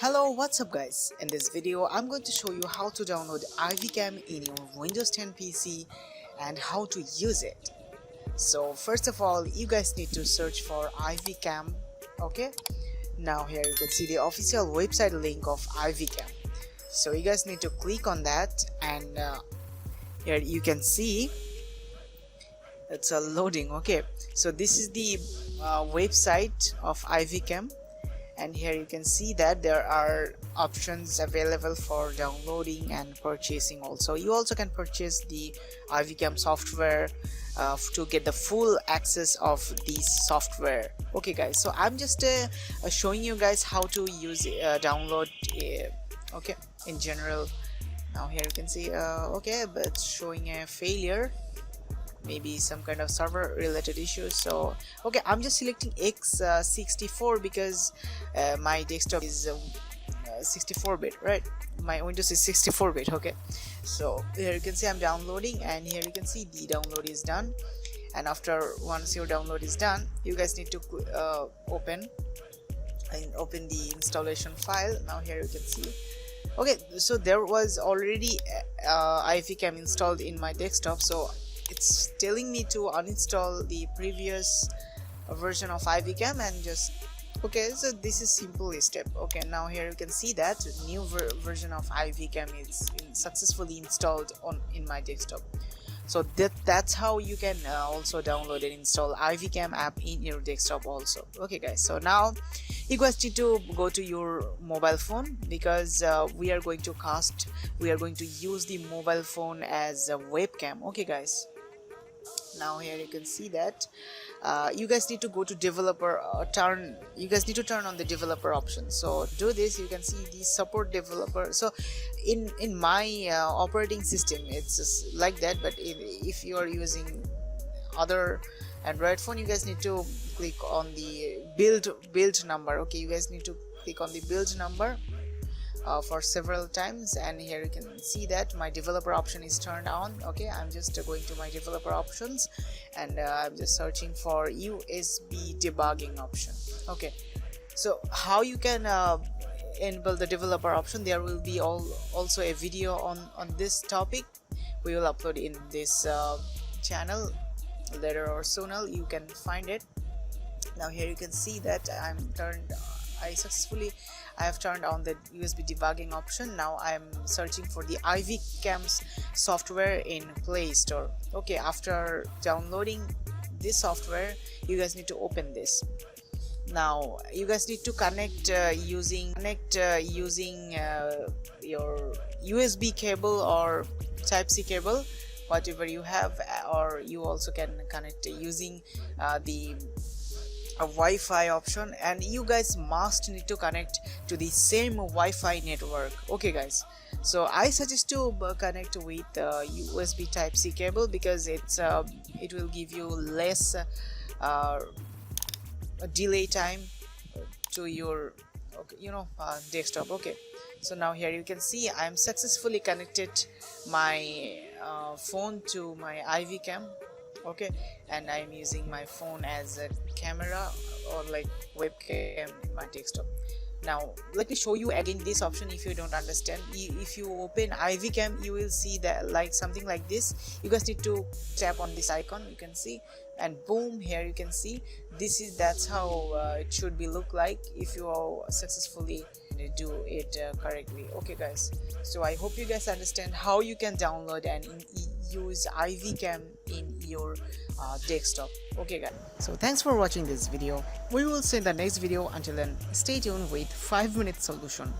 Hello, what's up guys? In this video I'm going to show you how to download IVCAM in your Windows 10 PC and how to use it. So first of all, you guys need to search for IVCAM. Okay, now here you can see the official website link of IVCAM. So you guys need to click on that, and here you can see it's loading. Okay, so this is the website of IVCAM, and here you can see that there are options available for downloading and purchasing. Also, you also can purchase the IVCAM software to get the full access of this software. Okay guys, so I'm just showing you guys how to use download okay, in general. Now here you can see okay, but it's showing a failure, maybe some kind of server related issues. So okay, I'm just selecting x64 because my desktop is 64-bit, right? My Windows is 64-bit. Okay, so here you can see I'm downloading, and here you can see the download is done. And after once your download is done, you guys need to open the installation file. Now here you can see, okay, so there was already IVCAM installed in my desktop, so it's telling me to uninstall the previous version of IVCAM and just okay. So this is simple step. Okay, now here you can see that new version of IVCAM is successfully installed in my desktop. So that's how you can also download and install IVCAM app in your desktop also. Okay guys, so now you guys need to go to your mobile phone, because we are going to use the mobile phone as a webcam. Okay guys, now here you can see that you guys need to go to developer, you guys need to turn on the developer option. So do this, you can see the support developer. So in my operating system it's just like that, but if you are using other Android phone, you guys need to click on the build number. Okay, you guys need to click on the build number for several times, and here you can see that my developer option is turned on. Okay, I'm just going to my developer options, and I'm just searching for USB debugging option. Okay, so how you can enable the developer option, there will be also a video on this topic. We will upload in this channel later or sooner. You can find it. Now here you can see that I have turned on the USB debugging option. Now I am searching for the IVCAM's software in Play Store. Okay, after downloading this software, you guys need to open this. Now you guys need to connect using your USB cable or Type-C cable, whatever you have, or you also can connect using the Wi-Fi option, and you guys must need to connect to the same Wi-Fi network. Okay guys, so I suggest to connect with USB Type-C cable, because it will give you less delay time to your desktop. Okay, so now here you can see I am successfully connected my phone to my IVCAM. Okay, and I'm using my phone as a camera or like webcam in my desktop. Now let me show you again this option if you don't understand. If you open IVCAM, you will see that like something like this. You guys need to tap on this icon, you can see, and boom, here you can see that's how it should be look like if you are successfully do it correctly. Okay guys, so I hope you guys understand how you can download and use IVCAM in your desktop. Okay guys, so thanks for watching this video. We will see in the next video. Until then, stay tuned with 5-minute solution.